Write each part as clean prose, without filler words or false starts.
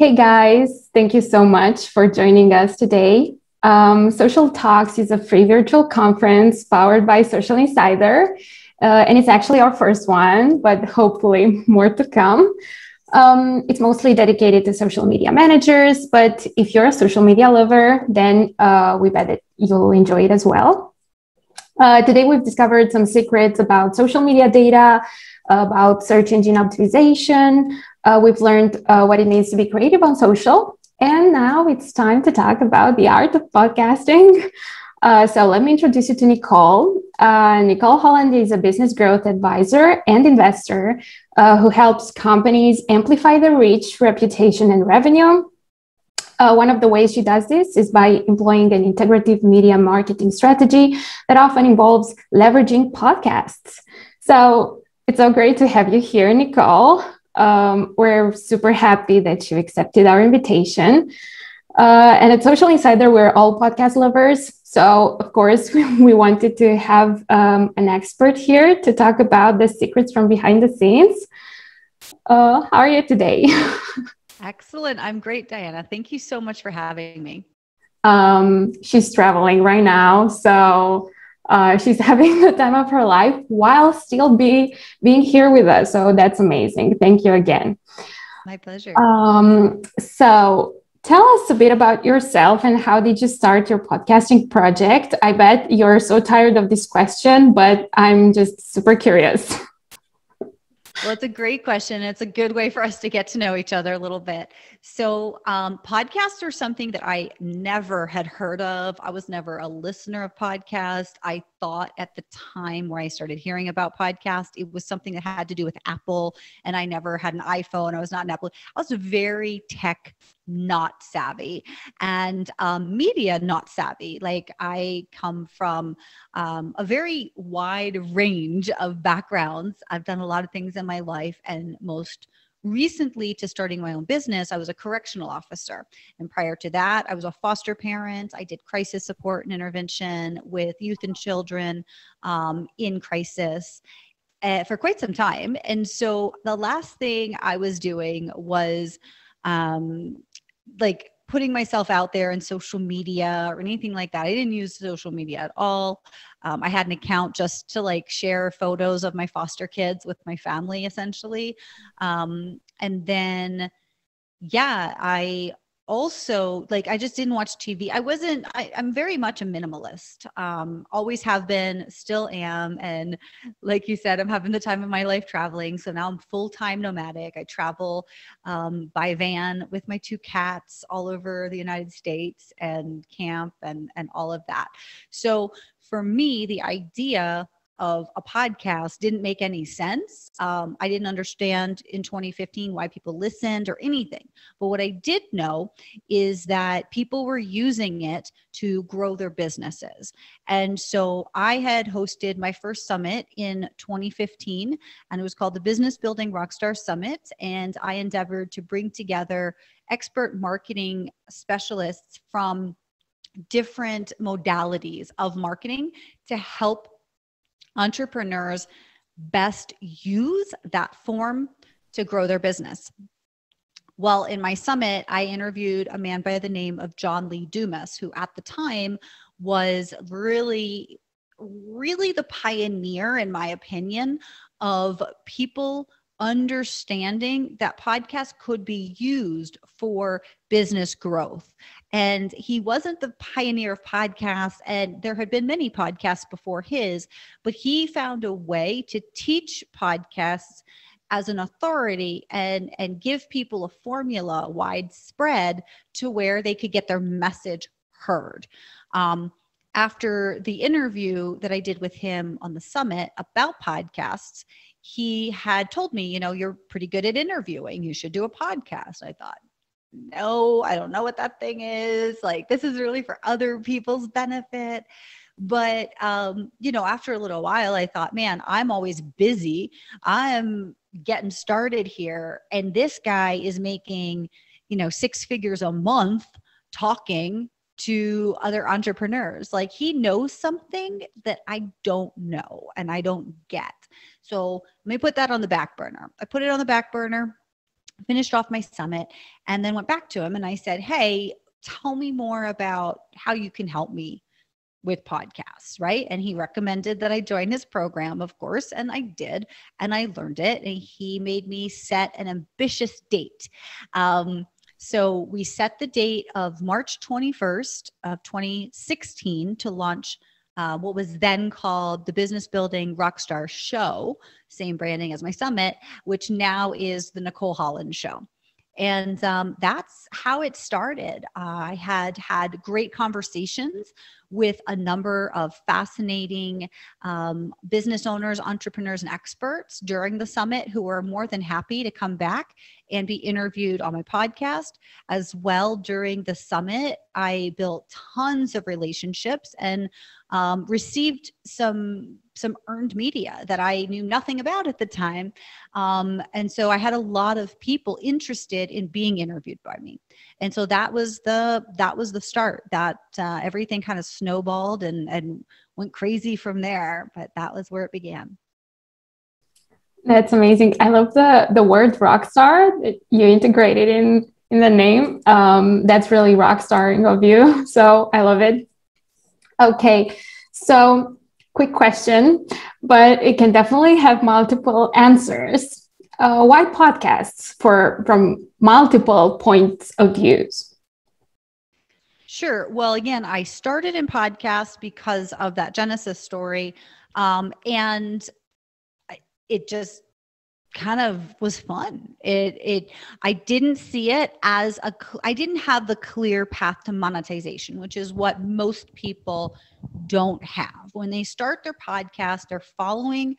Hey guys, thank you so much for joining us today. Social Talks is a free virtual conference powered by Social Insider, and it's actually our first one, but hopefully more to come. It's mostly dedicated to social media managers, but if you're a social media lover, then we bet that you'll enjoy it as well. Today, we've discovered some secrets about social media data, about search engine optimization. We've learned what it means to be creative on social. And now it's time to talk about the art of podcasting. So let me introduce you to Nicole. Nicole Holland is a business growth advisor and investor who helps companies amplify their reach, reputation, and revenue. One of the ways she does this is by employing an integrative media marketing strategy that often involves leveraging podcasts. So it's so great to have you here, Nicole. We're super happy that you accepted our invitation. And at Social Insider, we're all podcast lovers. So, of course, we wanted to have an expert here to talk about the secrets from behind the scenes. How are you today? Excellent. I'm great, Diana. Thank you so much for having me. She's traveling right now, so she's having the time of her life while still being here with us. So that's amazing. Thank you again. My pleasure. So tell us a bit about yourself and how did you start your podcasting project? I bet you're so tired of this question, but I'm just super curious. Well, it's a great question. It's a good way for us to get to know each other a little bit. So podcasts are something that I never had heard of. I was never a listener of podcasts. I thought at the time where I started hearing about podcasts, it was something that had to do with Apple, and I never had an iPhone. I was not an Apple. I was very tech not savvy and media not savvy. Like I come from a very wide range of backgrounds. I've done a lot of things in my life, and most recently to starting my own business, I was a correctional officer. And prior to that, I was a foster parent. I did crisis support and intervention with youth and children in crisis for quite some time. And so the last thing I was doing was like putting myself out there in social media or anything like that. I didn't use social media at all. I had an account just to like share photos of my foster kids with my family, essentially. And then, yeah, I also I just didn't watch TV. I'm very much a minimalist. Always have been, still am. And like you said, I'm having the time of my life traveling. So now I'm full-time nomadic. I travel by van with my 2 cats all over the United States and camp and all of that. So for me, the idea of a podcast didn't make any sense. I didn't understand in 2015 why people listened or anything. But what I did know is that people were using it to grow their businesses. And so I had hosted my first summit in 2015, and it was called the Business Building Rockstar Summit. And I endeavored to bring together expert marketing specialists from different modalities of marketing to help entrepreneurs best use that form to grow their business. Well, in my summit, I interviewed a man by the name of John Lee Dumas, who at the time was really the pioneer, in my opinion, of people understanding that podcasts could be used for business growth. And he wasn't the pioneer of podcasts, and there had been many podcasts before his, but he found a way to teach podcasts as an authority and give people a formula widespread to where they could get their message heard. After the interview that I did with him on the summit about podcasts, he had told me, you're pretty good at interviewing. You should do a podcast. I thought, no, I don't know what that thing is. Like, this is really for other people's benefit. But, after a little while, I thought, man, I'm always busy. I'm getting started here. And this guy is making, 6 figures a month talking to other entrepreneurs. Like, he knows something that I don't know and I don't get. So let me put that on the back burner. I put it on the back burner. finished off my summit, and then went back to him and I said, hey, tell me more about how you can help me with podcasts, right? And he recommended that I join his program, of course, and I did, and I learned it, and he made me set an ambitious date. So we set the date of March 21st of 2016 to launch what was then called the Business Building Rockstar Show, same branding as my summit, which now is the Nicole Holland Show. And that's how it started. I had great conversations with a number of fascinating business owners, entrepreneurs, and experts during the summit who were more than happy to come back and be interviewed on my podcast. As well, during the summit, I built tons of relationships and received some earned media that I knew nothing about at the time. And so I had a lot of people interested in being interviewed by me. And so that was the start. That everything kind of snowballed and went crazy from there, but that was where it began. That's amazing. I love the word rock star that you integrated in the name. That's really rock starring of you. So I love it. Okay. So quick question, but it can definitely have multiple answers. Why podcasts from multiple points of views? Sure. Well, again, I started in podcasts because of that Genesis story. And it just kind of was fun. I didn't see it as I didn't have the clear path to monetization, which is what most people don't have. When they start their podcast, they're following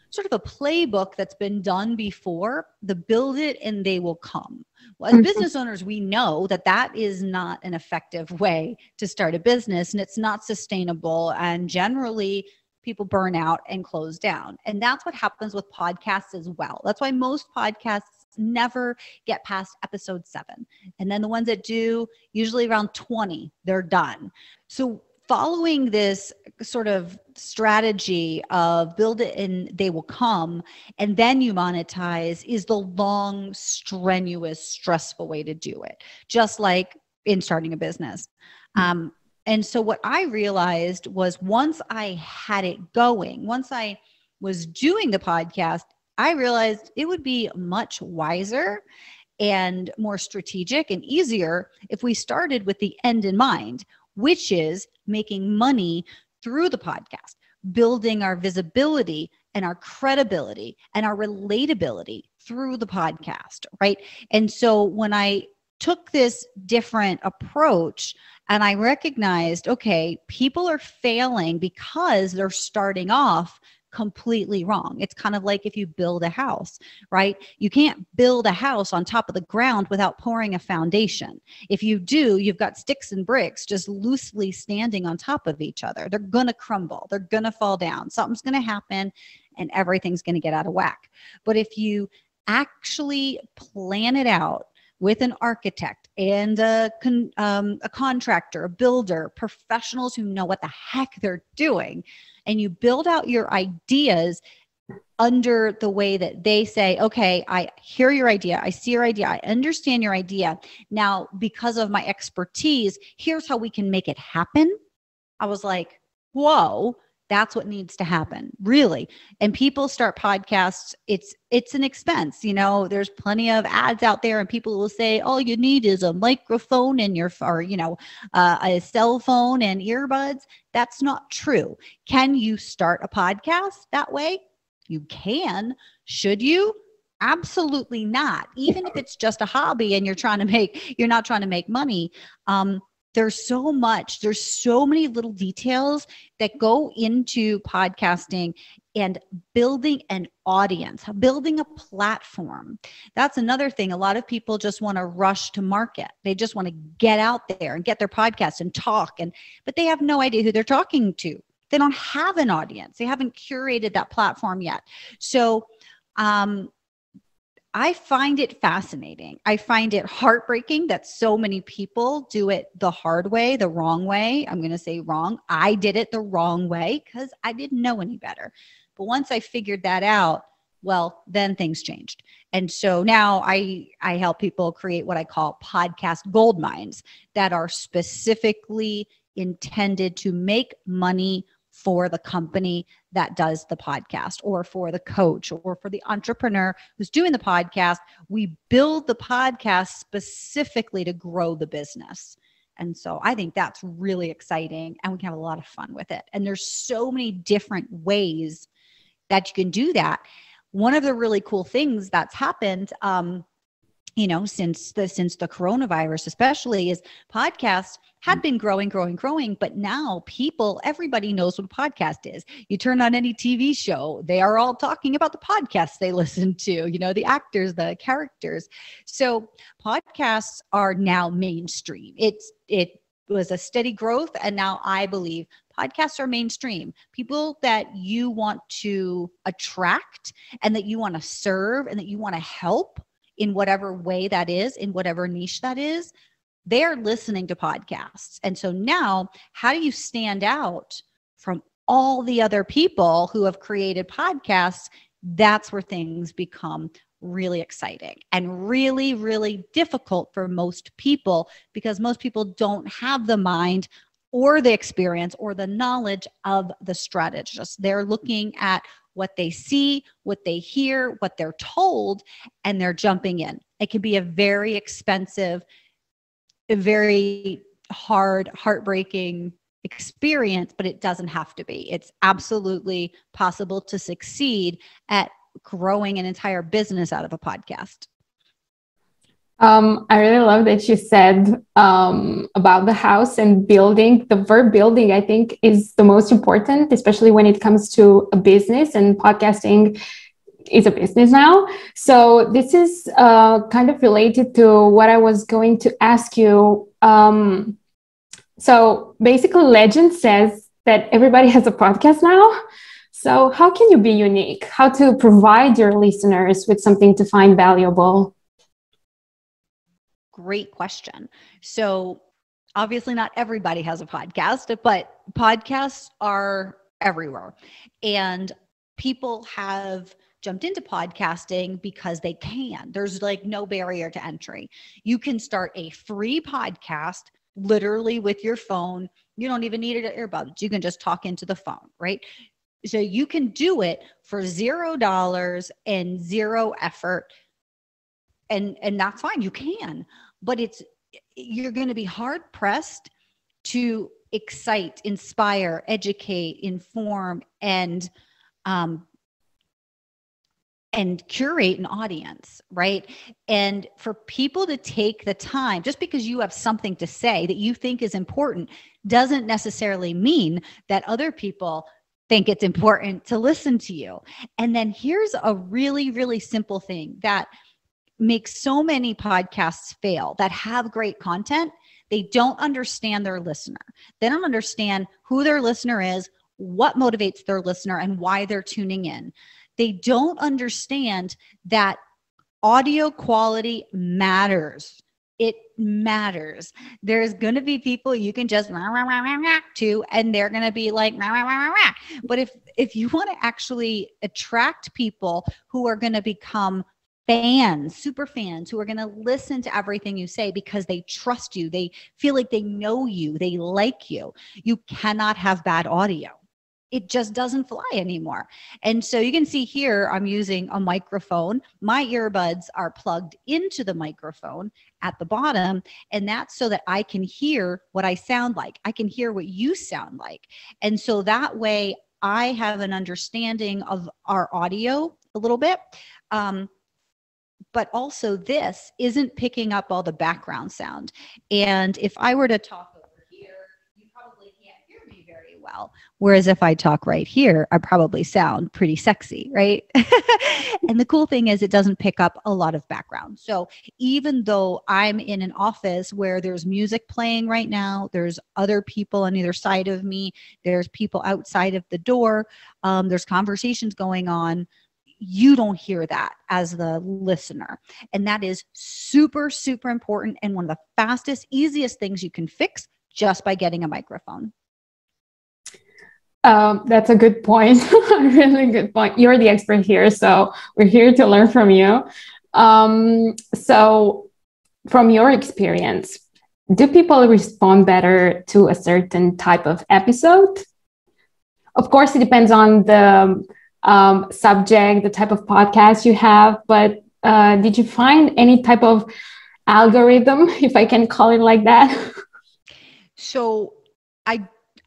sort of a playbook that's been done before, the build it and they will come. Well, as business owners, we know that is not an effective way to start a business, and it's not sustainable. And generally, people burn out and close down. And that's what happens with podcasts as well. That's why most podcasts never get past episode 7. And then the ones that do, usually around 20, they're done. So following this sort of strategy of build it and they will come, and then you monetize, is the long, strenuous, stressful way to do it, just like in starting a business. And so what I realized was once I had it going, once I was doing the podcast, I realized it would be much wiser and more strategic and easier if we started with the end in mind, which is making money through the podcast, building our visibility and our credibility and our relatability through the podcast, right? And so when I took this different approach and I recognized, okay, people are failing because they're starting off completely wrong. It's kind of like if you build a house, right? You can't build a house on top of the ground without pouring a foundation. If you do, you've got sticks and bricks just loosely standing on top of each other. They're going to crumble. They're going to fall down. Something's going to happen and everything's going to get out of whack. But if you actually plan it out with an architect and a contractor, a builder, professionals who know what the heck they're doing, and you build out your ideas under the way that they say, okay, I hear your idea, I see your idea, I understand your idea. Now, because of my expertise, here's how we can make it happen. I was like, whoa, that's what needs to happen, really. And people start podcasts, it's an expense. You know, there's plenty of ads out there and people will say, all you need is a microphone and a cell phone and earbuds. That's not true. Can you start a podcast that way? You can. Should you? Absolutely not. Even if it's just a hobby and you're not trying to make money. There's so many little details that go into podcasting and building an audience, building a platform. That's another thing. A lot of people just want to rush to market. They just want to get out there and get their podcast and talk, but they have no idea who they're talking to. They don't have an audience. They haven't curated that platform yet. So, I find it fascinating. I find it heartbreaking that so many people do it the hard way, the wrong way. I'm going to say wrong. I did it the wrong way because I didn't know any better. But once I figured that out, Well, then things changed. And so now I help people create what I call podcast gold mines that are specifically intended to make money for the company that does the podcast, or for the coach, or for the entrepreneur who's doing the podcast. We build the podcast specifically to grow the business. And so I think that's really exciting, and we can have a lot of fun with it. And there's so many different ways that you can do that. One of the really cool things that's happened, since the coronavirus, especially, is podcasts had been growing, but now everybody knows what a podcast is. You turn on any TV show, they are all talking about the podcasts they listen to, the actors, the characters. So podcasts are now mainstream. It was a steady growth, and now I believe podcasts are mainstream. People that you want to attract, and that you want to serve, and that you want to help in whatever way that is, in whatever niche that is, they're listening to podcasts. And so now, how do you stand out from all the other people who have created podcasts? That's where things become really exciting and really, really difficult for most people, because most people don't have the mind or the experience or the knowledge of the strategist. They're looking at what they see, what they hear, what they're told, and they're jumping in. It can be a very expensive, a very hard, heartbreaking experience, but it doesn't have to be. It's absolutely possible to succeed at growing an entire business out of a podcast. I really love that you said about the house and building. The verb building, I think, is the most important, especially when it comes to a business, and podcasting is a business now. So this is kind of related to what I was going to ask you. So basically, legend says that everybody has a podcast now. So how can you be unique? How to provide your listeners with something to find valuable? Great question. So obviously not everybody has a podcast, but podcasts are everywhere. And people have jumped into podcasting because they can. There's like no barrier to entry. You can start a free podcast literally with your phone. You don't even need it earbuds. You can just talk into the phone, right? So you can do it for $0 and zero effort. And that's fine. You can, but you're going to be hard pressed to excite, inspire, educate, inform, and curate an audience, right? And for people to take the time, just because you have something to say that you think is important, doesn't necessarily mean that other people think it's important to listen to you. And then here's a really, really simple thing that makes so many podcasts fail that have great content. They don't understand their listener. They don't understand who their listener is, what motivates their listener, and why they're tuning in. They don't understand that audio quality matters. It matters. There's going to be people you can just to, and they're going to be like, but if you want to actually attract people who are going to become fans, super fans, who are going to listen to everything you say because they trust you, they feel like they know you, they like you, you cannot have bad audio. It just doesn't fly anymore. And so you can see here, I'm using a microphone. My earbuds are plugged into the microphone at the bottom, and that's so that I can hear what I sound like. I can hear what you sound like. And so that way I have an understanding of our audio a little bit. But also this isn't picking up all the background sound. And if I were to talk over here, you probably can't hear me very well. Whereas if I talk right here, I probably sound pretty sexy, right? And the cool thing is it doesn't pick up a lot of background. So even though I'm in an office where there's music playing right now, there's other people on either side of me, there's people outside of the door, there's conversations going on, you don't hear that as the listener. And that is super, super important, and one of the fastest, easiest things you can fix just by getting a microphone. That's a good point. A really good point. You're the expert here, so we're here to learn from you. So from your experience, do people respond better to a certain type of episode? Of course, it depends on the subject, the type of podcast you have, but did you find any type of algorithm, if I can call it like that? So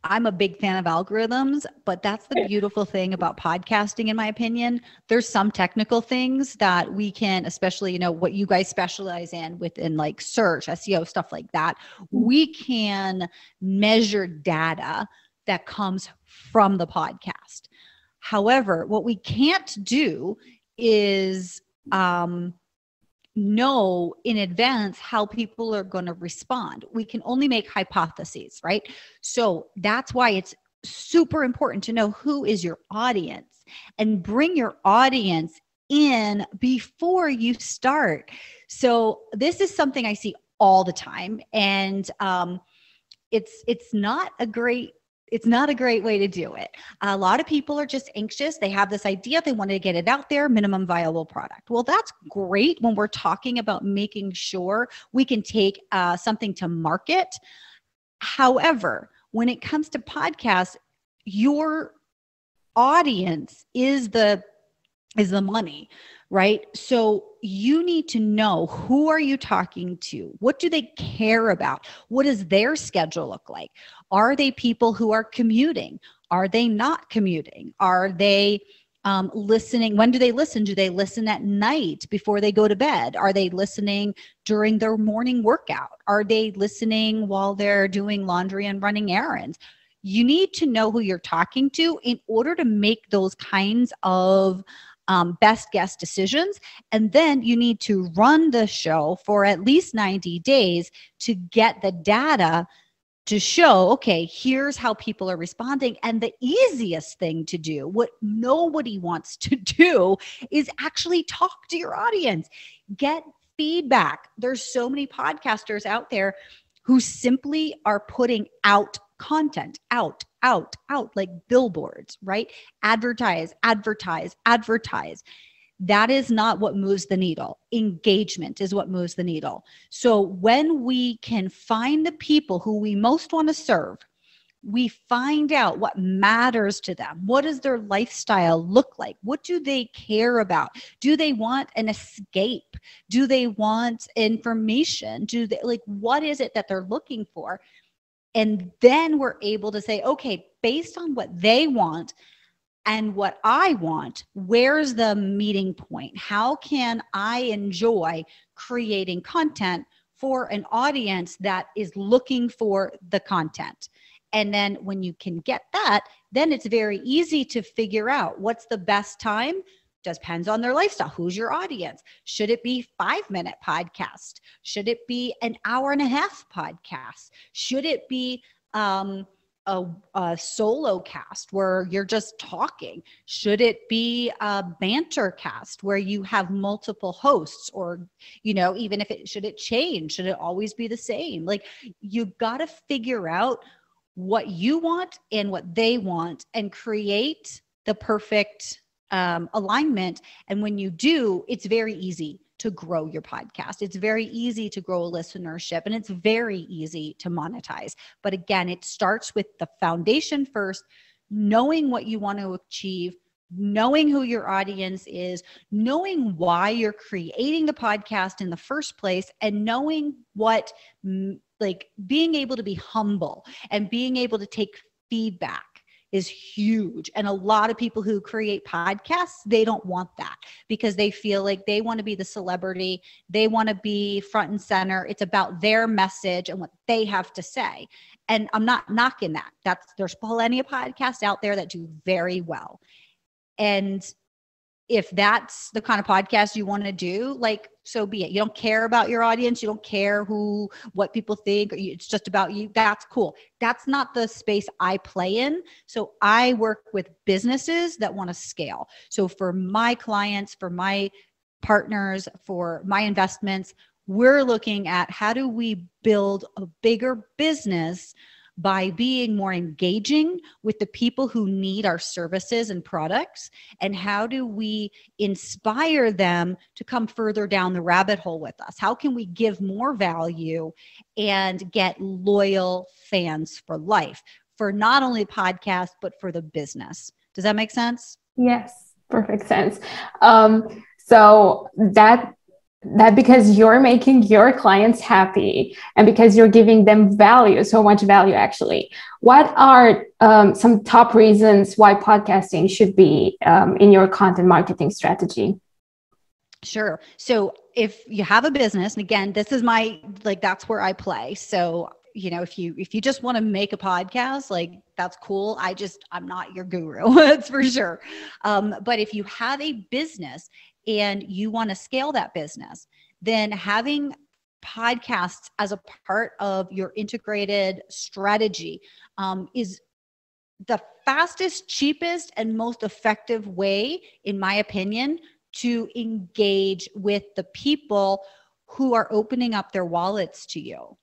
I'm a big fan of algorithms, but that's the beautiful thing about podcasting, in my opinion. There's some technical things that we can, especially, you know, what you guys specialize in within like search, SEO, stuff like that. We can measure data that comes from the podcast. However, what we can't do is know in advance how people are going to respond. We can only make hypotheses, right? So that's why it's super important to know who is your audience and bring your audience in before you start. So this is something I see all the time, and it's not a great way to do it. A lot of people are just anxious. They have this idea. They want to get it out there, minimum viable product. Well, that's great when we're talking about making sure we can take something to market. However, when it comes to podcasts, your audience is the money, right? So you need to know, who are you talking to? What do they care about? What does their schedule look like? Are they people who are commuting? Are they not commuting? Are they listening? When do they listen? Do they listen at night before they go to bed? Are they listening during their morning workout? Are they listening while they're doing laundry and running errands? You need to know who you're talking to in order to make those kinds of best guess decisions. And then you need to run the show for at least 90 days to get the data to show, okay, here's how people are responding. And the easiest thing to do, what nobody wants to do, is actually talk to your audience. Get feedback. There's so many podcasters out there who simply are putting out content, out, like billboards, right? Advertise. That is not what moves the needle. Engagement is what moves the needle. So when we can find the people who we most want to serve, we find out what matters to them. What does their lifestyle look like? What do they care about? Do they want an escape? Do they want information? What is it that they're looking for? And then we're able to say, okay, based on what they want and what I want, where's the meeting point? How can I enjoy creating content for an audience that is looking for the content? And then when you can get that, then it's very easy to figure out what's the best time. Depends on their lifestyle. Who's your audience? Should it be 5-minute podcast? Should it be an hour and a half podcast? Should it be a solo cast where you're just talking? Should it be a banter cast where you have multiple hosts? Or, even if should it change? Should it always be the same? Like, you've got to figure out what you want and what they want and create the perfect alignment. And when you do, it's very easy to grow your podcast. It's very easy to grow a listenership, and it's very easy to monetize. But again, it starts with the foundation first, knowing what you want to achieve, knowing who your audience is, knowing why you're creating the podcast in the first place, and knowing what, being able to be humble and being able to take feedback is huge. And a lot of people who create podcasts, they don't want that because they feel like they want to be the celebrity. They want to be front and center. It's about their message and what they have to say. And I'm not knocking that. There's plenty of podcasts out there that do very well. And if that's the kind of podcast you want to do, so be it. You don't care about your audience. You don't care what people think. It's just about you. That's cool. That's not the space I play in. So I work with businesses that want to scale. So for my clients, for my partners, for my investments, we're looking at how do we build a bigger business by being more engaging with the people who need our services and products? And how do we inspire them to come further down the rabbit hole with us? How can we give more value and get loyal fans for life, for not only the podcast, but for the business? Does that make sense? Yes, perfect sense. So that because you're making your clients happy and because you're giving them value, so much value actually. What are some top reasons why podcasting should be in your content marketing strategy? Sure. So if you have a business, and again, this is that's where I play. So, if you just want to make a podcast, that's cool. I'm not your guru, that's for sure. But if you have a business and you want to scale that business, then having podcasts as a part of your integrated strategy is the fastest, cheapest, and most effective way, in my opinion, to engage with the people who are opening up their wallets to you.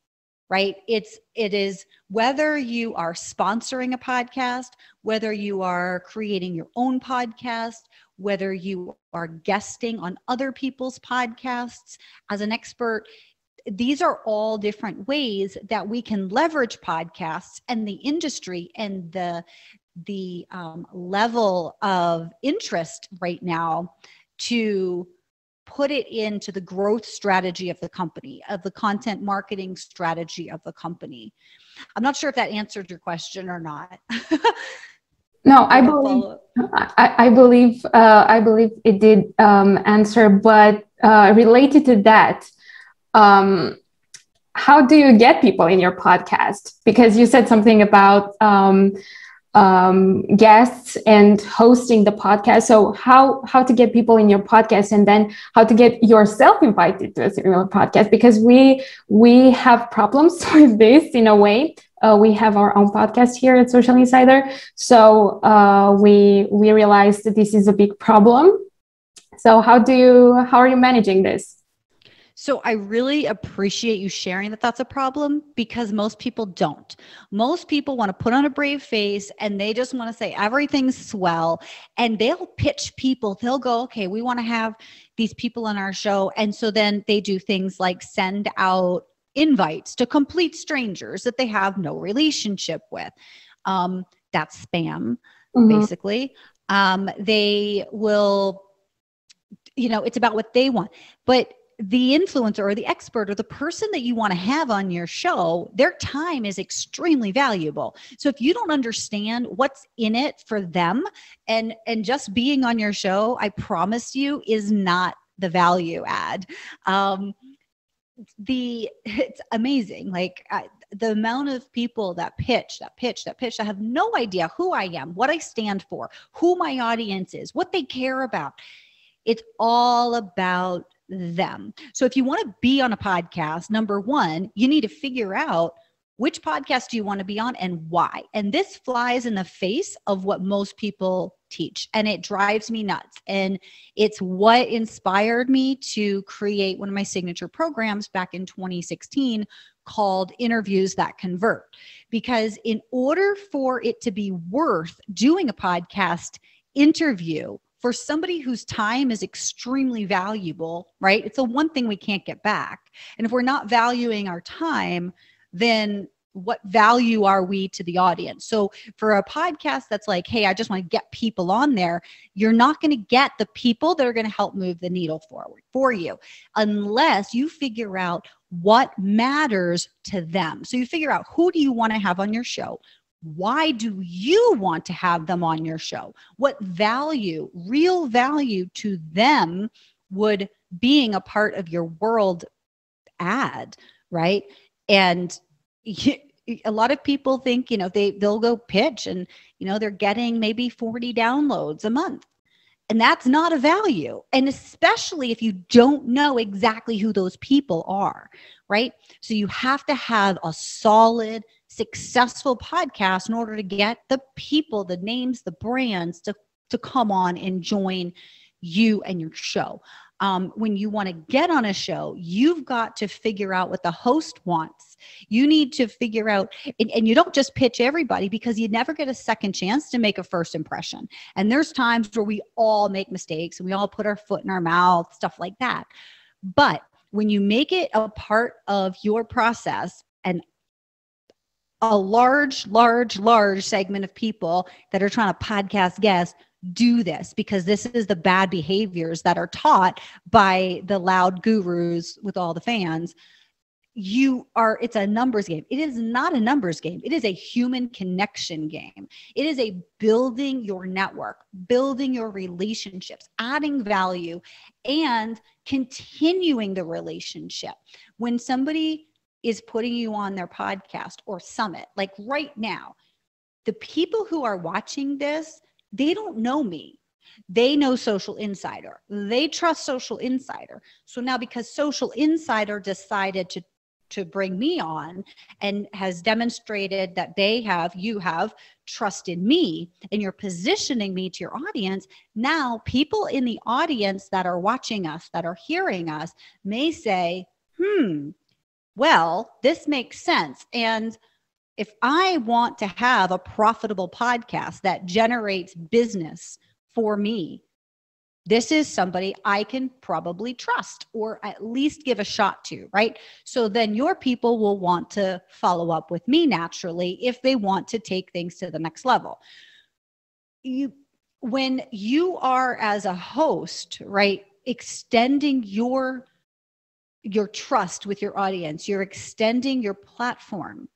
Right? It is whether you are sponsoring a podcast, whether you are creating your own podcast, whether you are guesting on other people's podcasts as an expert. These are all different ways that we can leverage podcasts and the industry and the level of interest right now to put it into the growth strategy of the company, of the content marketing strategy of the company. I'm not sure if that answered your question or not. No, I believe it did answer, but related to that, how do you get people in your podcast? Because you said something about guests and hosting the podcast. So how to get people in your podcast, and then how to get yourself invited to a similar podcast? Because we have problems with this in a way. We have our own podcast here at Social Insider. So we realized that this is a big problem. So how are you managing this? So I really appreciate you sharing that that's a problem, because most people don't. Most people want to put on a brave face and they just want to say everything's swell, and they'll pitch people. They'll go, okay, we want to have these people on our show. And so then they do things like send out invites to complete strangers that they have no relationship with. That's spam, basically. They will, it's about what they want. But the influencer or the expert or the person that you want to have on your show, their time is extremely valuable. So if you don't understand what's in it for them, and just being on your show, I promise you, is not the value add. It's amazing. The amount of people that pitch, that have no idea who I am, what I stand for, who my audience is, what they care about. It's all about them. So if you want to be on a podcast, number one, you need to figure out which podcast do you want to be on and why. And this flies in the face of what most people teach, and it drives me nuts. And it's what inspired me to create one of my signature programs back in 2016 called Interviews That Convert. Because in order for it to be worth doing a podcast interview for somebody whose time is extremely valuable, right? It's the one thing we can't get back. And if we're not valuing our time, then what value are we to the audience? So for a podcast that's like, hey, I just want to get people on there, you're not going to get the people that are going to help move the needle forward for you unless you figure out what matters to them. So you figure out, who do you want to have on your show? Why do you want to have them on your show? What value, real value to them would being a part of your world add, right? And a lot of people think, they'll go pitch and, they're getting maybe 40 downloads a month. And that's not a value. And especially if you don't know exactly who those people are, right? So you have to have a solid, successful podcast in order to get the people, the names, the brands to come on and join you and your show. When you want to get on a show, you've got to figure out what the host wants. You need to figure out, and you don't just pitch everybody, because you never get a second chance to make a first impression. And there's times where we all make mistakes and we all put our foot in our mouth, stuff like that. But when you make it a part of your process, and a large segment of people that are trying to podcast guests do this, because this is the bad behaviors that are taught by the loud gurus with all the fans. It's a numbers game. It is not a numbers game. It is a human connection game. It is a building your network, building your relationships, adding value, and continuing the relationship. When somebody is putting you on their podcast or summit, like right now, the people who are watching this, they don't know me. They know Social Insider. They trust Social Insider. So now, because Social Insider decided to bring me on and has demonstrated that you have trust in me, and you're positioning me to your audience, now people in the audience that are watching us, that are hearing us, may say, well, this makes sense. And if I want to have a profitable podcast that generates business for me, this is somebody I can probably trust, or at least give a shot to, right? So then your people will want to follow up with me naturally if they want to take things to the next level. When you are, as a host, right, extending your trust with your audience, you're extending your platform,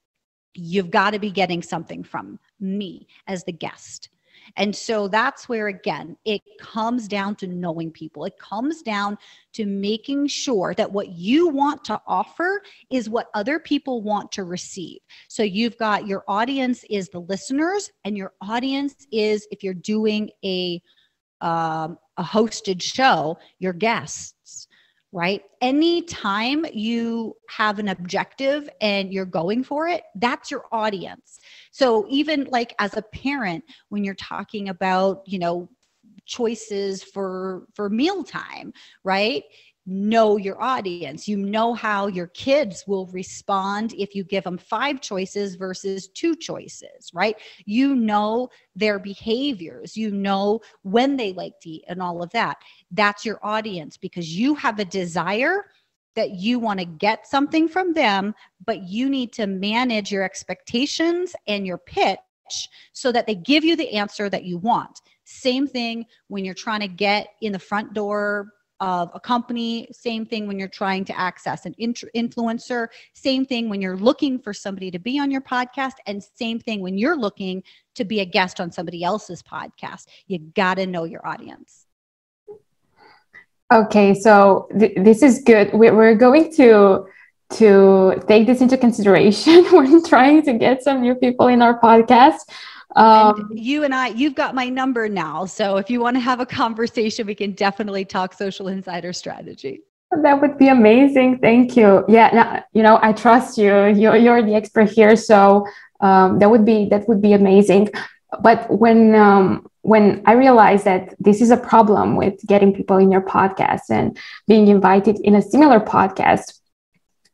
you've got to be getting something from me as the guest. And so that's where, again, it comes down to knowing people. It comes down to making sure that what you want to offer is what other people want to receive. So you've got your audience is the listeners, and your audience is, if you're doing a hosted show, your guests. Right? Anytime you have an objective and you're going for it, that's your audience. So even like as a parent, when you're talking about, choices for mealtime, right? Know your audience. You know how your kids will respond if you give them 5 choices versus 2 choices, right? You know their behaviors. You know when they like to eat and all of that. That's your audience, because you have a desire that you want to get something from them, but you need to manage your expectations and your pitch so that they give you the answer that you want. Same thing when you're trying to get in the front door of a company, same thing when you're trying to access an influencer, same thing when you're looking for somebody to be on your podcast, and same thing when you're looking to be a guest on somebody else's podcast. You got to know your audience. Okay, so this is good. We're going to take this into consideration when trying to get some new people in our podcast. And you've got my number now. So if you want to have a conversation, we can definitely talk Social Insider strategy. That would be amazing. Thank you. Yeah, I trust you. You're the expert here. So that would be amazing. But when I realized that this is a problem with getting people in your podcast and being invited in a similar podcast,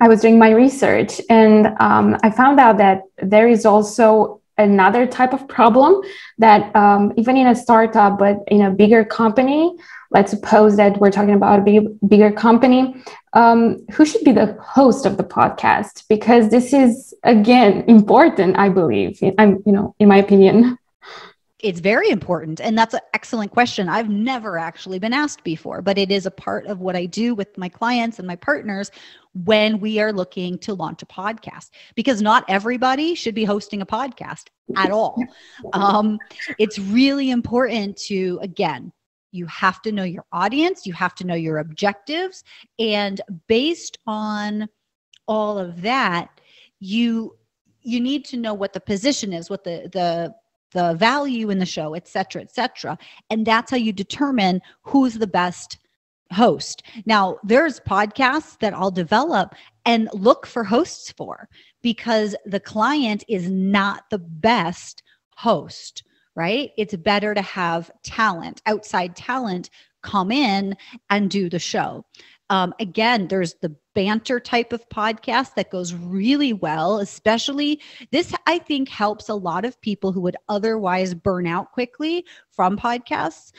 I was doing my research, and I found out that there is also another type of problem that even in a startup, but in a bigger company, let's suppose that we're talking about a bigger company, who should be the host of the podcast? Because this is, again, important, I believe, in my opinion. It's very important. And that's an excellent question. I've never actually been asked before, but it is a part of what I do with my clients and my partners when we are looking to launch a podcast, because not everybody should be hosting a podcast at all. It's really important to, again, you have to know your audience, you have to know your objectives, and based on all of that, you need to know what the position is, what the value in the show, et cetera, et cetera. And that's how you determine who's the best host. Now, there's podcasts that I'll develop and look for hosts for, because the client is not the best host, right? It's better to have talent, outside talent, come in and do the show. Again, there's the banter type of podcast that goes really well, especially this, I think, helps a lot of people who would otherwise burn out quickly from podcasts.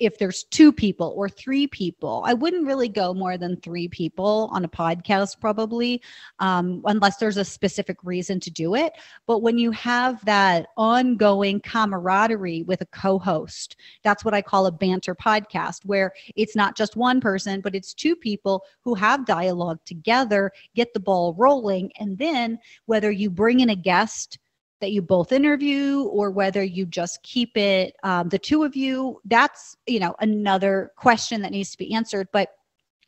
If there's 2 people or 3 people, I wouldn't really go more than 3 people on a podcast, probably, unless there's a specific reason to do it. But when you have that ongoing camaraderie with a co-host, that's what I call a banter podcast, where it's not just one person, but it's 2 people who have dialogue together, get the ball rolling. And then whether you bring in a guest that you both interview, or whether you just keep it the 2 of you, that's, another question that needs to be answered. But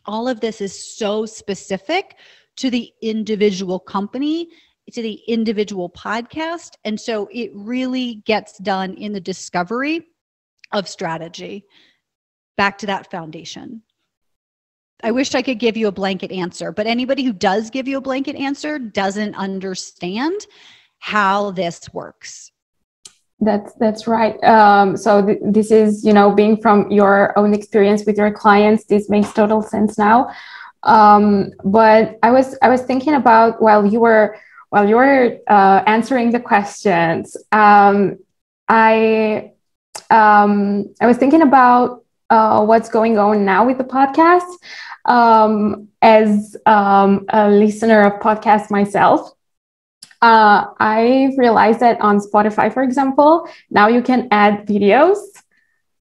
all of this is so specific to the individual company, to the individual podcast. And so it really gets done in the discovery of strategy. Back to that foundation. I wish I could give you a blanket answer, but anybody who does give you a blanket answer doesn't understand how this works. That's right. So this is, being from your own experience with your clients, this makes total sense now. But I was thinking about while you were answering the questions, I was thinking about what's going on now with the podcast. As a listener of podcasts myself, I realized that on Spotify, for example, now you can add videos.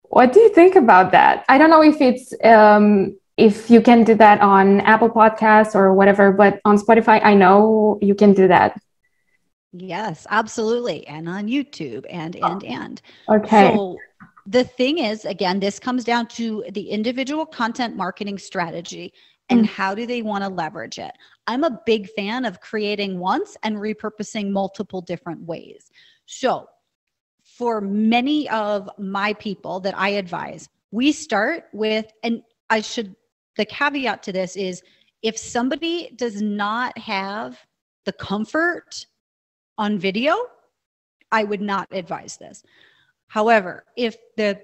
What do you think about that? I don't know if it's if you can do that on Apple Podcasts or whatever, but on Spotify, I know you can do that. Yes, absolutely. And on YouTube and. Okay. So the thing is, again, this comes down to the individual content marketing strategy and how do they want to leverage it. I'm a big fan of creating once and repurposing multiple different ways. So for many of my people that I advise, we start with, and the caveat to this is, if somebody does not have the comfort on video, I would not advise this. However, if the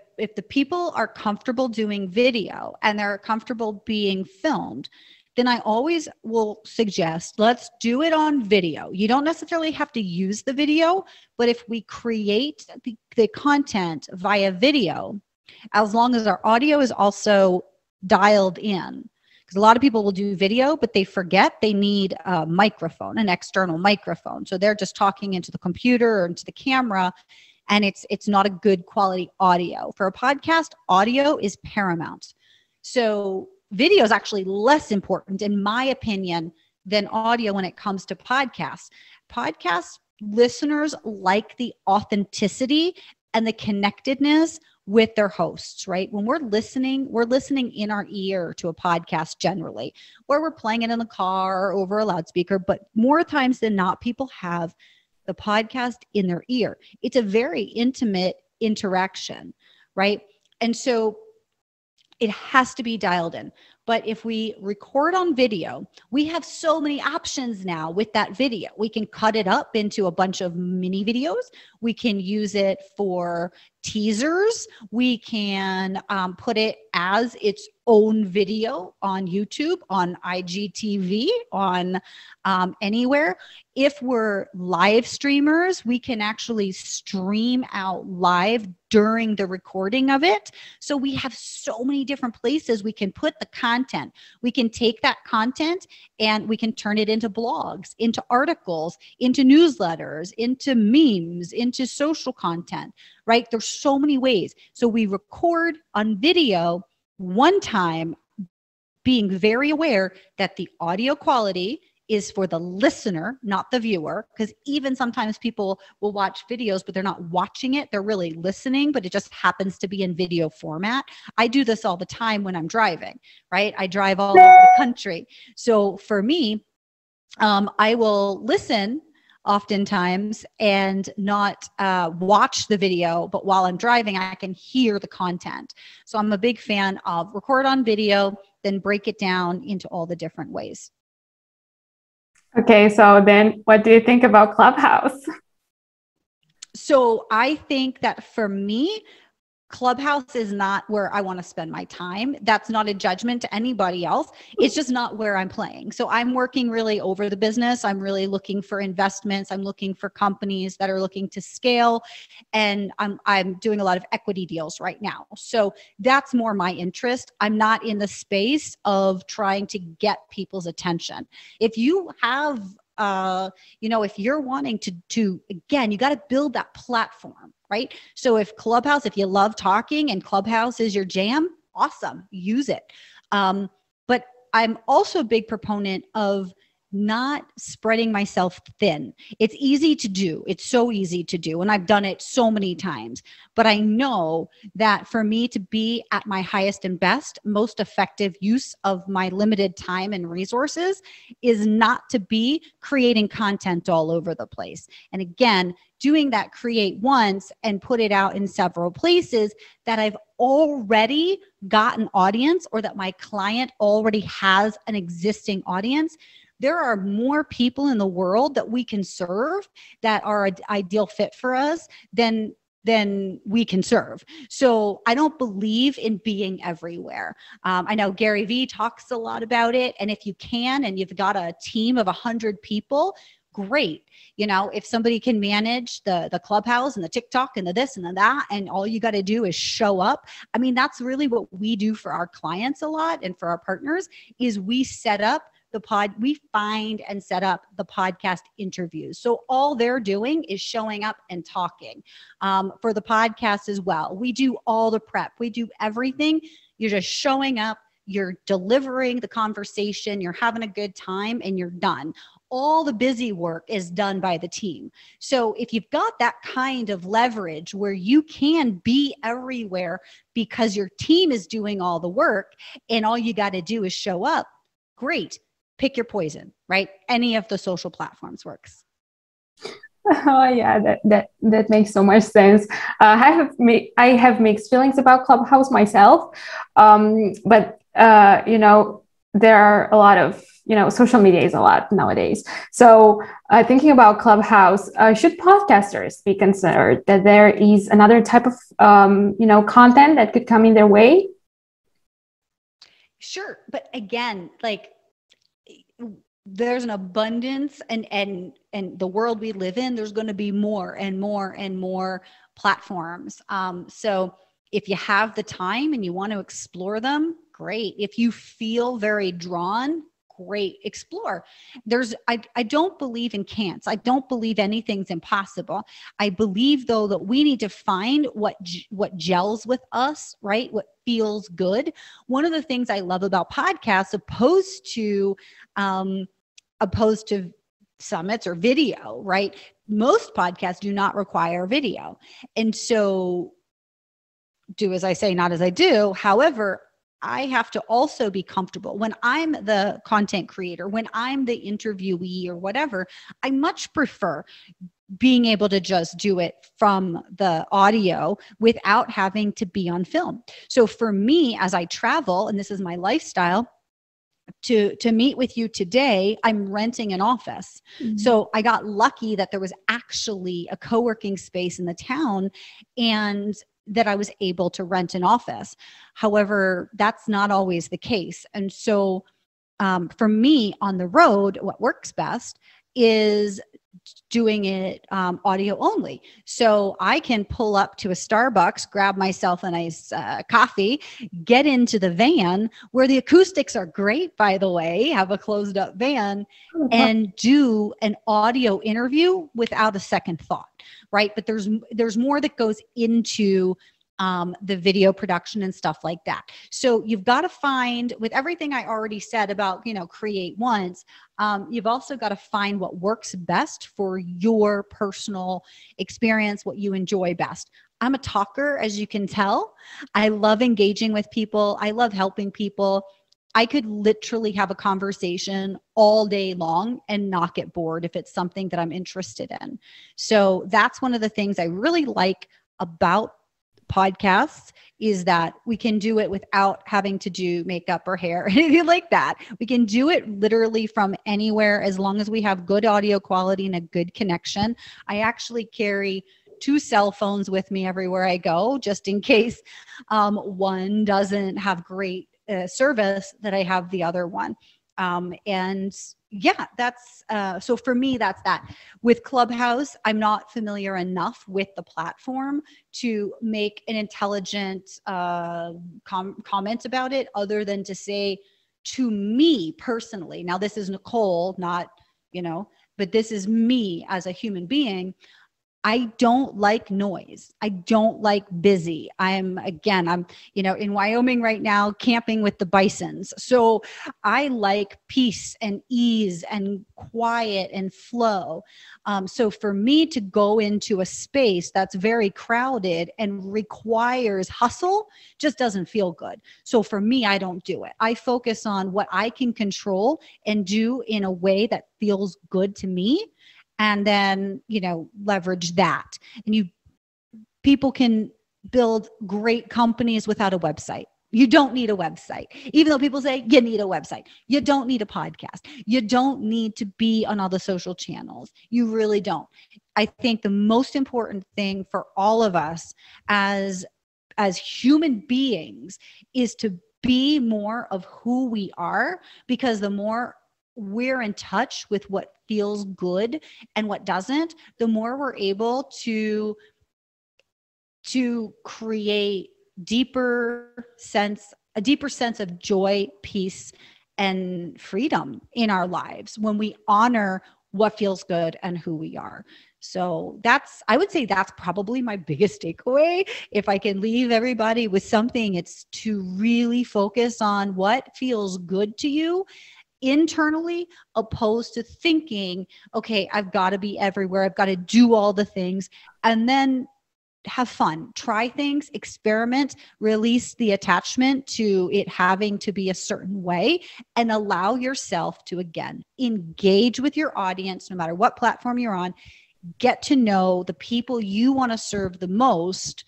people are comfortable doing video and they're comfortable being filmed, then I always will suggest, let's do it on video. You don't necessarily have to use the video, but if we create the content via video, as long as our audio is also dialed in, because a lot of people will do video, but they forget they need a microphone, an external microphone. So they're just talking into the computer or into the camera, and it's not a good quality audio. For a podcast, audio is paramount. So video is actually less important, in my opinion, than audio when it comes to podcasts. Podcast listeners like the authenticity and the connectedness with their hosts, right? When we're listening in our ear to a podcast generally, where we're playing it in the car or over a loudspeaker, but more times than not, people have the podcast in their ear. It's a very intimate interaction, right? And so it has to be dialed in. But if we record on video, we have so many options now with that video. We can cut it up into a bunch of mini videos. We can use it for teasers. We can put it as its own video on YouTube, on IGTV, on anywhere. If we're live streamers, we can actually stream out live during the recording of it. So we have so many different places we can put the content. We can take that content and we can turn it into blogs, into articles, into newsletters, into memes, into social content, right? There's so many ways. So we record on video one time, being very aware that the audio quality is for the listener, not the viewer, because even sometimes people will watch videos, but they're not watching it. They're really listening, but it just happens to be in video format. I do this all the time when I'm driving, right? I drive all over the country. So for me, I will listen oftentimes and not watch the video, but while I'm driving, I can hear the content. So I'm a big fan of record on video, then break it down into all the different ways. Okay, so then what do you think about Clubhouse? So I think that for me, Clubhouse is not where I want to spend my time. That's not a judgment to anybody else. It's just not where I'm playing. So I'm working really over the business. I'm really looking for investments. I'm looking for companies that are looking to scale. And I'm doing a lot of equity deals right now. So that's more my interest. I'm not in the space of trying to get people's attention. If you have if you're wanting to again, you got to build that platform, right? So if you love talking and Clubhouse is your jam, awesome, use it. But I'm also a big proponent of not spreading myself thin. It's easy to do. It's so easy to do. And I've done it so many times, but I know that for me to be at my highest and best, most effective use of my limited time and resources is not to be creating content all over the place. And again, doing that create once and put it out in several places that I've already got an audience or that my client already has an existing audience. There are more people in the world that we can serve that are an ideal fit for us than we can serve. So I don't believe in being everywhere. I know Gary Vee talks a lot about it. And if you can, and you've got a team of 100 people, great. If somebody can manage the Clubhouse and the TikTok and the this and the that, and all you got to do is show up. I mean, that's really what we do for our clients a lot and for our partners is we set up we find and set up the podcast interviews. So all they're doing is showing up and talking. For the podcast as well, we do all the prep. We do everything. You're just showing up, you're delivering the conversation, you're having a good time, and you're done. All the busy work is done by the team. So if you've got that kind of leverage where you can be everywhere because your team is doing all the work and all you got to do is show up, great. Pick your poison, right? Any of the social platforms works. Oh yeah, that makes so much sense. I have mixed feelings about Clubhouse myself, but there are a lot of social media is a lot nowadays. So thinking about Clubhouse, should podcasters be considered that there is another type of content that could come in their way? Sure, but again, there's an abundance and the world we live in, there's going to be more and more and more platforms. So if you have the time and you want to explore them, great. If you feel very drawn, great, explore. I don't believe in can'ts. I don't believe anything's impossible. I believe though that we need to find what gels with us, right? What feels good. One of the things I love about podcasts, opposed to summits or video, right? Most podcasts do not require video. And so do as I say, not as I do. However, I have to also be comfortable when I'm the content creator, when I'm the interviewee or whatever. I much prefer being able to just do it from the audio without having to be on film. So for me, as I travel, and this is my lifestyle, to meet with you today, I'm renting an office. Mm-hmm. So I got lucky that there was actually a co-working space in the town and that I was able to rent an office. However, that's not always the case. And so for me on the road, what works best is doing it audio only. So I can pull up to a Starbucks, grab myself a nice coffee, get into the van where the acoustics are great, by the way, have a closed up van, and do an audio interview without a second thought, right? But there's more that goes into the video production and stuff like that. So you've got to find, with everything I already said about, create once, you've also got to find what works best for your personal experience, what you enjoy best. I'm a talker, as you can tell. I love engaging with people. I love helping people. I could literally have a conversation all day long and not get bored if it's something that I'm interested in. So that's one of the things I really like about podcasts, is that we can do it without having to do makeup or hair or anything like that. We can do it literally from anywhere as long as we have good audio quality and a good connection. I actually carry 2 cell phones with me everywhere I go, just in case one doesn't have great service, that I have the other one. And yeah, that's, so for me, that's that. With Clubhouse, I'm not familiar enough with the platform to make an intelligent comment about it, other than to say, to me personally, now this is Nicole, not, but this is me as a human being. I don't like noise. I don't like busy. I'm in Wyoming right now, camping with the bisons. So I like peace and ease and quiet and flow. So for me to go into a space that's very crowded and requires hustle just doesn't feel good. So for me, I don't do it. I focus on what I can control and do in a way that feels good to me. And then, leverage that. And people can build great companies without a website. You don't need a website. Even though people say you need a website, you don't need a podcast. You don't need to be on all the social channels. You really don't. I think the most important thing for all of us as human beings is to be more of who we are, because the more we're in touch with what feels good and what doesn't, the more we're able to create a deeper sense of joy, peace, and freedom in our lives when we honor what feels good and who we are. So I would say that's probably my biggest takeaway. If I can leave everybody with something, it's to really focus on what feels good to you internally, opposed to thinking, okay, I've got to be everywhere, I've got to do all the things. And then have fun, try things, experiment, release the attachment to it having to be a certain way, and allow yourself to, again, engage with your audience, no matter what platform you're on. Get to know the people you want to serve the most,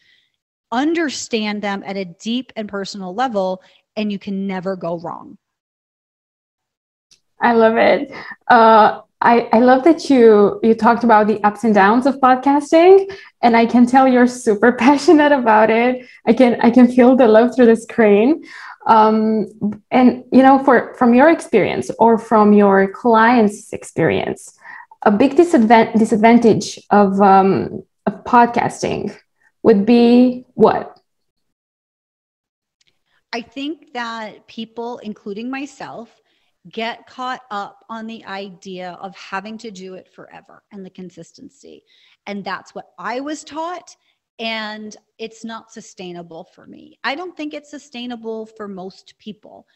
understand them at a deep and personal level, and you can never go wrong. I love it. I love that you talked about the ups and downs of podcasting, and I can tell you're super passionate about it. I can feel the love through the screen. And from your experience or from your clients' experience, a big disadvantage of podcasting would be what? I think that people, including myself, get caught up on the idea of having to do it forever and the consistency. And that's what I was taught. And it's not sustainable for me. I don't think it's sustainable for most people,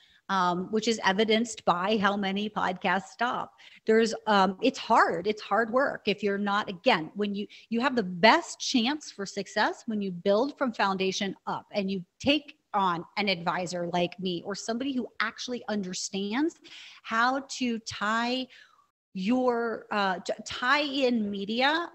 which is evidenced by how many podcasts stop. It's hard. It's hard work. If you're not, again, when you have the best chance for success when you build from foundation up and you take on an advisor like me, or somebody who actually understands how to tie in media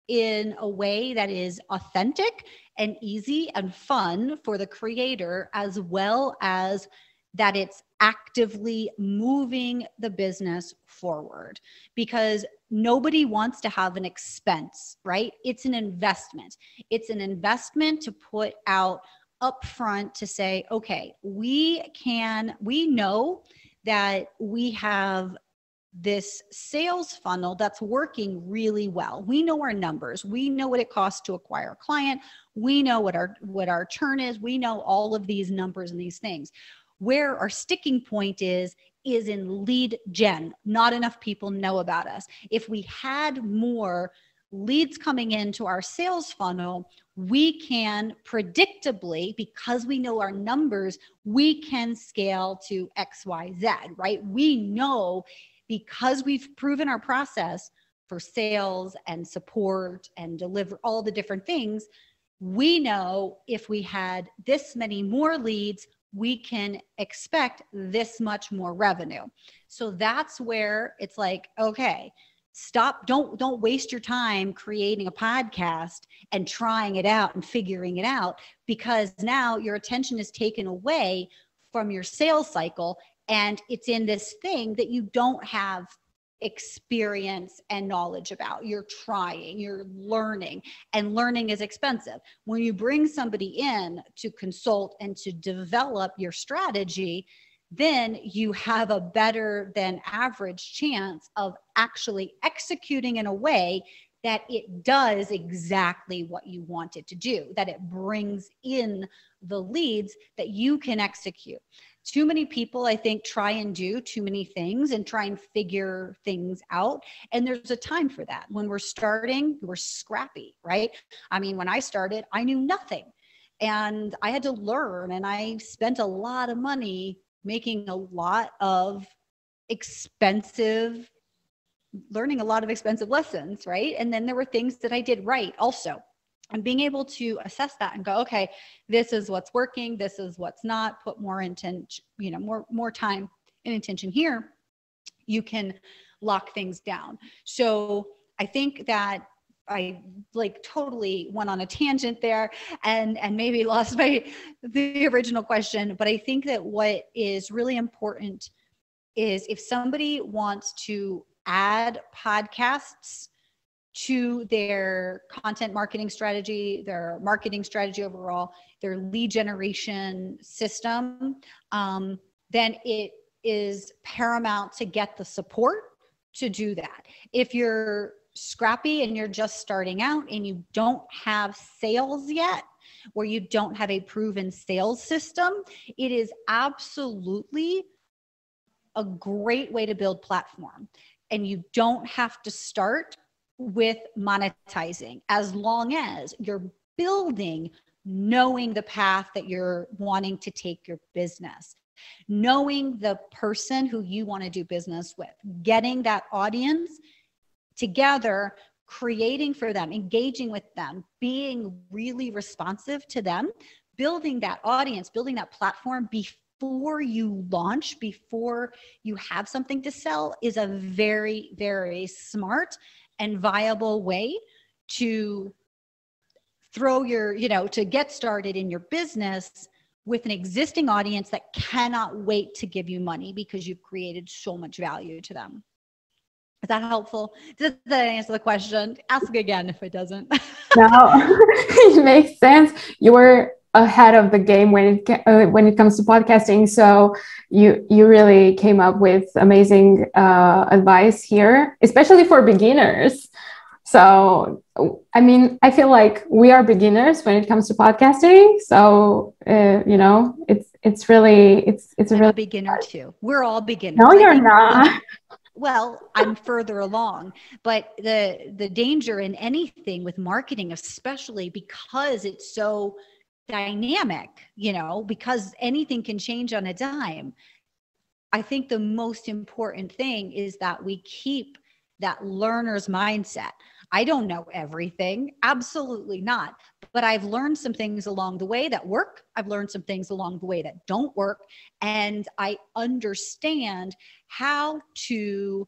in a way that is authentic and easy and fun for the creator, as well as that it's actively moving the business forward. Because nobody wants to have an expense, right? It's an investment. It's an investment to put out upfront to say, okay, we know that we have this sales funnel that's working really well. We know our numbers. We know what it costs to acquire a client. We know what our churn is. We know all of these numbers and these things. Where our sticking point is in lead gen. Not enough people know about us. If we had more leads coming into our sales funnel, we can predictably, because we know our numbers, we can scale to XYZ, right? We know, because we've proven our process for sales and support and deliver all the different things, we know if we had this many more leads, we can expect this much more revenue. So that's where it's like, okay, stop. Don't waste your time creating a podcast and trying it out and figuring it out, because now your attention is taken away from your sales cycle, and it's in this thing that you don't have experience and knowledge about. You're trying, you're learning, and learning is expensive. When you bring somebody in to consult and to develop your strategy, then you have a better than average chance of actually executing in a way that it does exactly what you want it to do, that it brings in the leads that you can execute. Too many people, I think, try and do too many things and try and figure things out. And there's a time for that. When we're starting, we're scrappy, right? I mean, when I started, I knew nothing and I had to learn, and I spent a lot of money making a lot of expensive learning a lot of expensive lessons, right? And then there were things that I did right also. And being able to assess that and go, okay, this is what's working, this is what's not, put more intention, more time and intention here, you can lock things down. So I think that I totally went on a tangent there and maybe lost the original question. But I think that what is really important is if somebody wants to add podcasts to their content marketing strategy, their marketing strategy overall, their lead generation system, then it is paramount to get the support to do that. If you're scrappy and you're just starting out and you don't have sales yet, or you don't have a proven sales system, it is absolutely a great way to build platform. And you don't have to start with monetizing, as long as you're building, knowing the path that you're wanting to take your business, knowing the person who you want to do business with, getting that audience together, creating for them, engaging with them, being really responsive to them, building that audience, building that platform before you launch, before you have something to sell, is a very, very smart and viable way to throw your, to get started in your business with an existing audience that cannot wait to give you money because you've created so much value to them. Is that helpful? Does that answer the question? Ask again if it doesn't. No, it makes sense. You were ahead of the game when it comes to podcasting. So you really came up with amazing advice here, especially for beginners. So, I mean, I feel like we are beginners when it comes to podcasting. So, it's really, I'm a beginner too. We're all beginners. No, you're not. Well, I'm further along, but the danger in anything with marketing, especially because it's so dynamic, because anything can change on a dime. I think the most important thing is that we keep that learner's mindset. I don't know everything, absolutely not. But I've learned some things along the way that work. I've learned some things along the way that don't work. And I understand how to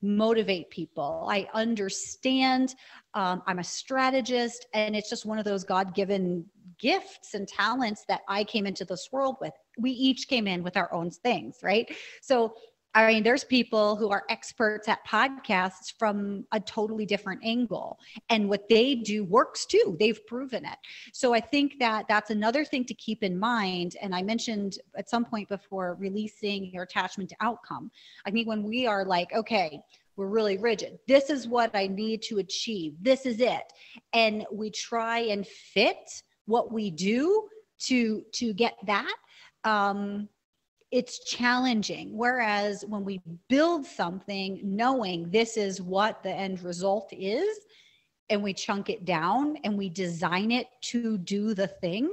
motivate people. I understand, I'm a strategist, and it's just one of those God-given gifts and talents that I came into this world with. We each came in with our own things, right? So I mean, there's people who are experts at podcasts from a totally different angle, and what they do works too. They've proven it. So I think that that's another thing to keep in mind. And I mentioned at some point before, releasing your attachment to outcome. I think when we are like, okay, we're really rigid, this is what I need to achieve, this is it, and we try and fit what we do to get that, it's challenging. Whereas when we build something knowing this is what the end result is, and we chunk it down and we design it to do the thing,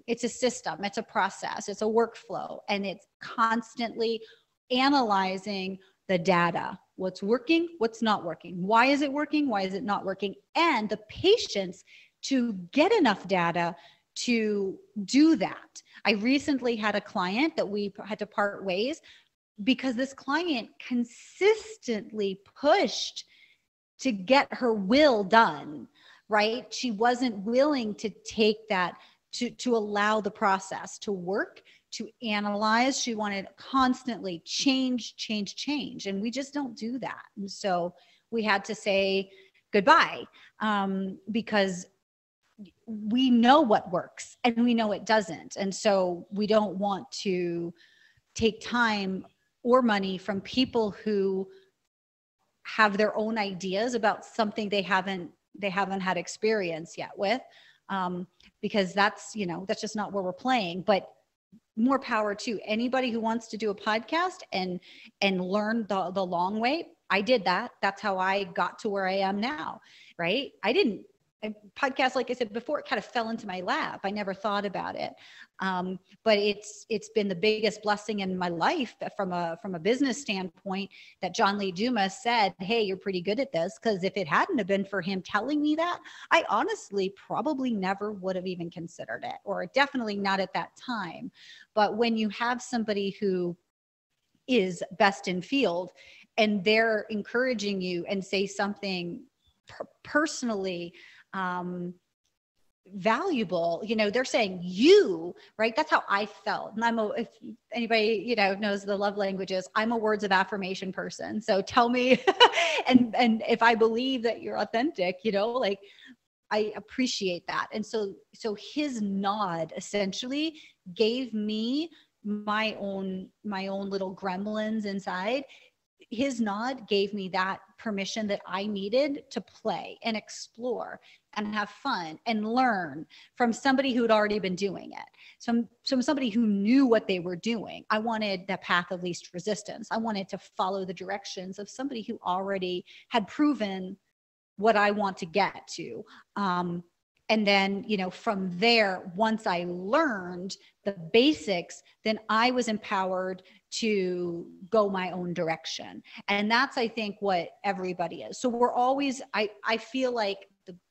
it's a system, it's a process, it's a workflow, and it's constantly analyzing the data. What's working, what's not working, why is it working, why is it not working, and the patience to get enough data to do that. I recently had a client that we had to part ways because this client consistently pushed to get her will done, right? She wasn't willing to take that, to allow the process to work, to analyze. She wanted constantly change. And we just don't do that. And so we had to say goodbye, because we know what works and we know it doesn't. And so we don't want to take time or money from people who have their own ideas about something they haven't had experience yet with, because that's just not where we're playing. But more power to anybody who wants to do a podcast and learn the long way. I did that. That's how I got to where I am now, right? Podcast, like I said before, it kind of fell into my lap. I never thought about it. But it's been the biggest blessing in my life from a business standpoint that John Lee Dumas said, hey, you're pretty good at this. Because if it hadn't have been for him telling me that, I honestly probably never would have even considered it, or definitely not at that time. But when you have somebody who is best in field and they're encouraging you and say something personally valuable, they're saying you, right? That's how I felt. And if anybody, knows the love languages, I'm a words of affirmation person. So tell me, and if I believe that you're authentic, like I appreciate that. And so his nod essentially gave me my own little gremlins inside. His nod gave me that permission that I needed to play and explore and have fun and learn from somebody who had already been doing it. So somebody who knew what they were doing. I wanted the path of least resistance. I wanted to follow the directions of somebody who already had proven what I want to get to. And then, from there, once I learned the basics, then I was empowered to go my own direction. And that's, I think, what everybody is. So we're always, I feel like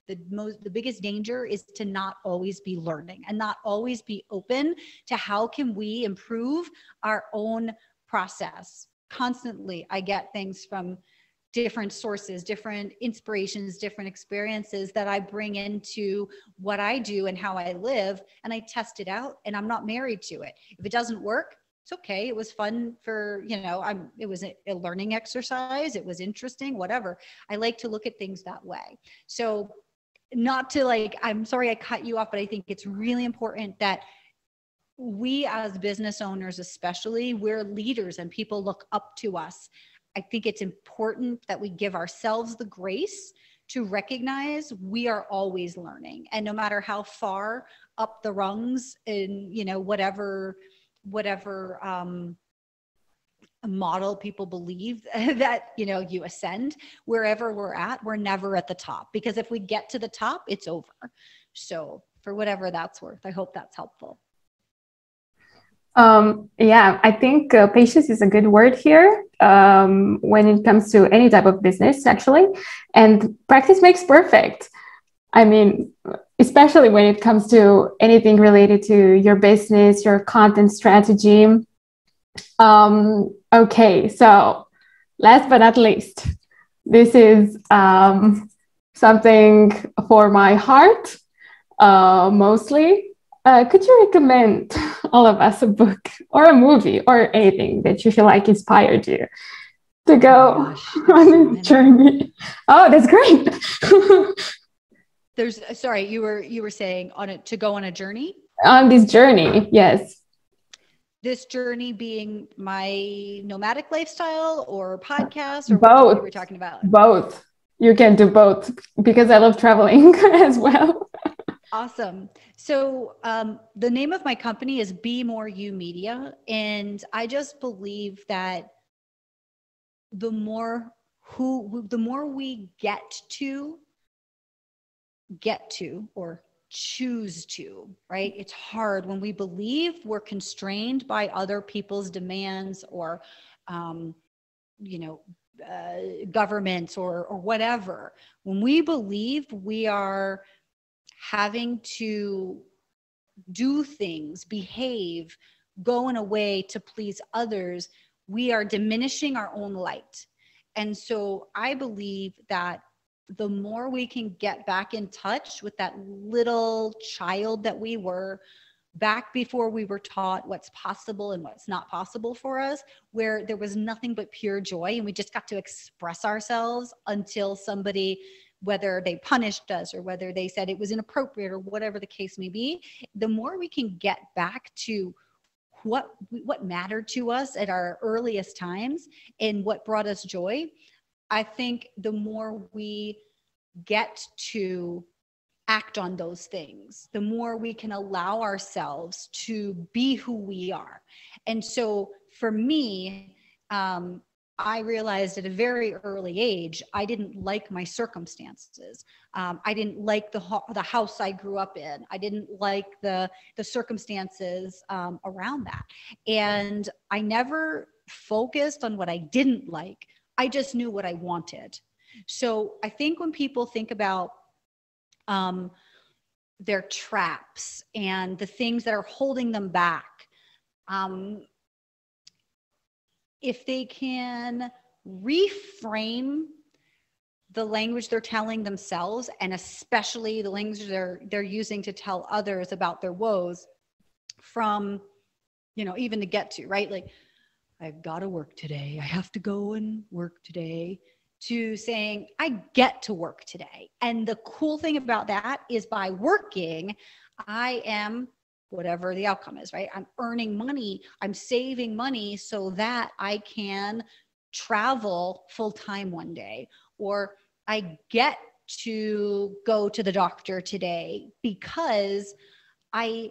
the biggest danger is to not always be learning and not always be open to how can we improve our own process. Constantly, I get things from different sources, different inspirations, different experiences that I bring into what I do and how I live, and I test it out, and I'm not married to it. If it doesn't work, it's okay. It was fun for, it was a learning exercise. It was interesting, whatever. I like to look at things that way. So not to I'm sorry I cut you off, but I think it's really important that we as business owners, especially, we're leaders and people look up to us. I think it's important that we give ourselves the grace to recognize we are always learning. And no matter how far up the rungs in, whatever model people believe that, you ascend, wherever we're at, we're never at the top. Because if we get to the top, it's over. So for whatever that's worth, I hope that's helpful. Yeah, I think patience is a good word here when it comes to any type of business, actually. And practice makes perfect. I mean, especially when it comes to anything related to your business, your content strategy. Okay, so last but not least, this is something for my heart, mostly. Could you recommend all of us a book or a movie or anything that you feel like inspired you to go on this journey? Oh, that's great. Sorry, you were saying to go on a journey? On this journey, yes. This journey being my nomadic lifestyle or podcast, or both. What you were talking about? Both. You can do both because I love traveling as well. Awesome. So the name of my company is Be More You Media. And I just believe that the more we get to or choose to, right? It's hard when we believe we're constrained by other people's demands or, governments or whatever. When we believe we are having to do things, behave, go in a way to please others, we are diminishing our own light. And so I believe that the more we can get back in touch with that little child that we were back before we were taught what's possible and what's not possible for us, where there was nothing but pure joy and we just got to express ourselves until somebody, whether they punished us or whether they said it was inappropriate or whatever the case may be, the more we can get back to what mattered to us at our earliest times and what brought us joy, I think the more we get to act on those things, the more we can allow ourselves to be who we are. And so for me, I realized at a very early age, I didn't like my circumstances. I didn't like the house I grew up in. I didn't like the circumstances around that. And I never focused on what I didn't like. I just knew what I wanted. So I think when people think about their traps and the things that are holding them back, if they can reframe the language they're telling themselves, and especially the language they're using to tell others about their woes, from, even to get to, right? Like, I've got to work today. I have to go and work today, to saying, I get to work today. And the cool thing about that is by working, I am, whatever the outcome is, right? I'm earning money, I'm saving money so that I can travel full time one day, or I get to go to the doctor today because I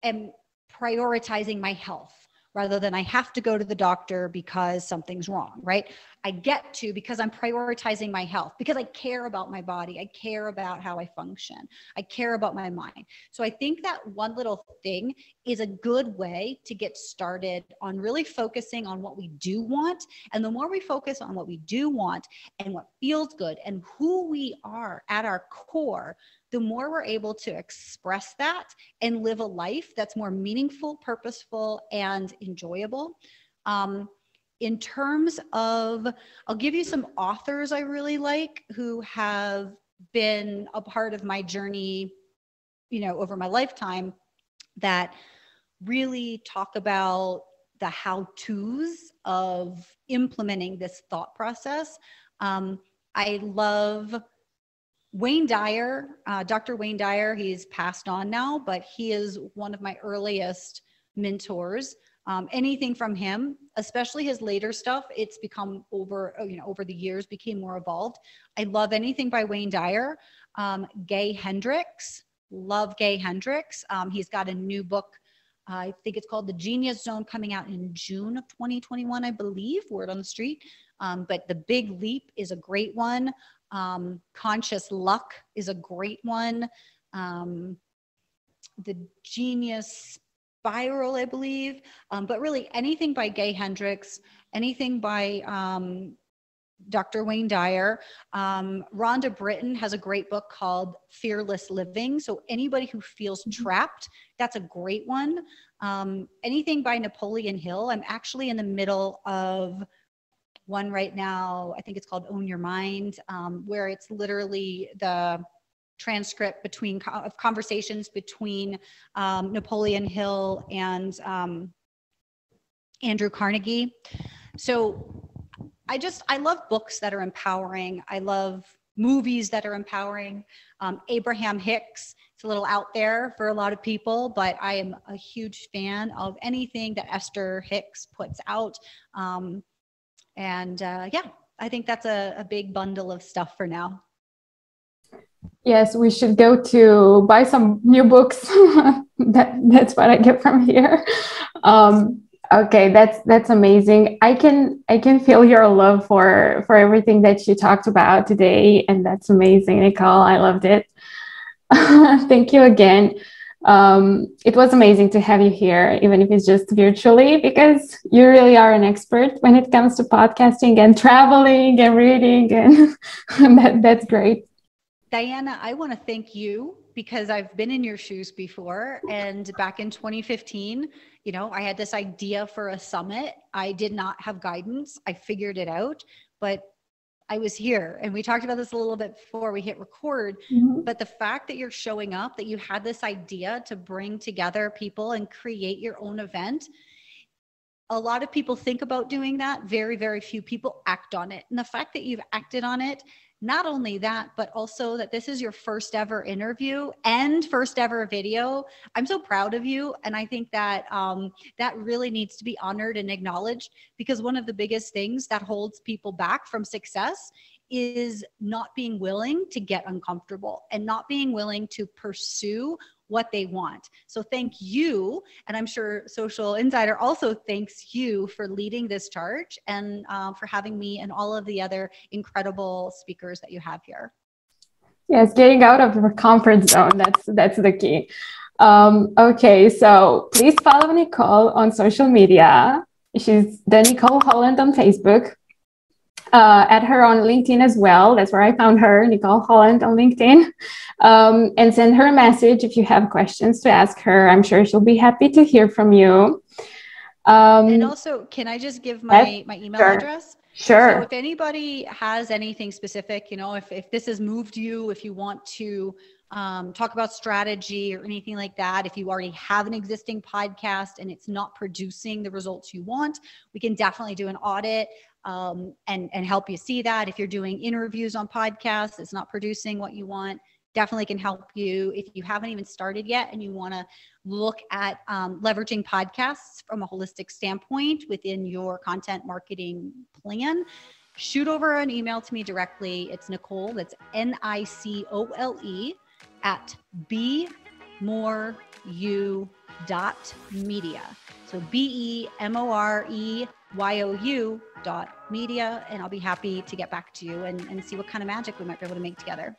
am prioritizing my health rather than I have to go to the doctor because something's wrong, right? I get to because I'm prioritizing my health, because I care about my body. I care about how I function. I care about my mind. So I think that one little thing is a good way to get started on really focusing on what we do want. And the more we focus on what we do want and what feels good and who we are at our core, the more we're able to express that and live a life that's more meaningful, purposeful, and enjoyable. In terms of, I'll give you some authors I really like who have been a part of my journey, over my lifetime, that really talk about the how-tos of implementing this thought process. I love Wayne Dyer, Dr. Wayne Dyer. He's passed on now, but he is one of my earliest mentors. Anything from him, especially his later stuff, it's become over the years, became more evolved. I love anything by Wayne Dyer. Gay Hendricks, love Gay Hendricks. He's got a new book, I think it's called The Genius Zone, coming out in June of 2021, I believe, word on the street. But The Big Leap is a great one. Conscious Luck is a great one. The Genius Spiral, I believe, but really anything by Gay Hendricks, anything by Dr. Wayne Dyer. Rhonda Britton has a great book called Fearless Living. So anybody who feels trapped, that's a great one. Anything by Napoleon Hill. I'm actually in the middle of one right now. I think it's called Own Your Mind, where it's literally the transcript of conversations between Napoleon Hill and Andrew Carnegie. So I love books that are empowering. I love movies that are empowering. Abraham Hicks, it's a little out there for a lot of people, but I am a huge fan of anything that Esther Hicks puts out. I think that's a big bundle of stuff for now. Yes, we should go to buy some new books. That's what I get from here. Okay, that's amazing. I can feel your love for everything that you talked about today, and that's amazing, Nicole. I loved it. Thank you again. It was amazing to have you here, even if it's just virtually, because you really are an expert when it comes to podcasting and traveling and reading, and that's great. Diana, I want to thank you because I've been in your shoes before. And back in 2015, I had this idea for a summit. I did not have guidance. I figured it out, but I was here. And we talked about this a little bit before we hit record, but the fact that you're showing up, that you had this idea to bring together people and create your own event, a lot of people think about doing that. Very, very few people act on it. And the fact that you've acted on it, not only that, but also that this is your first ever interview and first ever video. I'm so proud of you. And I think that that really needs to be honored and acknowledged, because one of the biggest things that holds people back from success is not being willing to get uncomfortable and not being willing to pursue what they want. So thank you. And I'm sure Social Insider also thanks you for leading this charge and for having me and all of the other incredible speakers that you have here. Yes, getting out of your comfort zone, that's the key. Okay, so please follow Nicole on social media. She's the Nicole Holland on Facebook. Add her on LinkedIn as well. That's where I found her, Nicole Holland on LinkedIn. And send her a message if you have questions to ask her. I'm sure she'll be happy to hear from you. And also, can I just give my email address? Sure. So if anybody has anything specific, you know, if this has moved you, if you want to talk about strategy or anything like that, if you already have an existing podcast and it's not producing the results you want, we can definitely do an audit and help you see that. If you're doing interviews on podcasts, it's not producing what you want, definitely can help you. If you haven't even started yet and you want to look at leveraging podcasts from a holistic standpoint within your content marketing plan, shoot over an email to me directly. It's Nicole, that's Nicole at BeMoreYou.media. So BeMoreYou.media, and I'll be happy to get back to you and see what kind of magic we might be able to make together.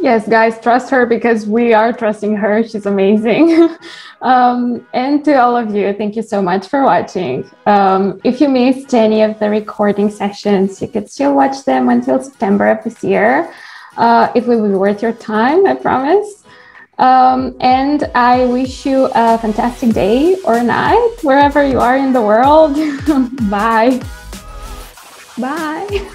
Yes, guys, trust her because we are trusting her. She's amazing. And to all of you, thank you so much for watching. If you missed any of the recording sessions, you could still watch them until September of this year. It will be worth your time, I promise. And I wish you a fantastic day or night, wherever you are in the world. Bye. Bye.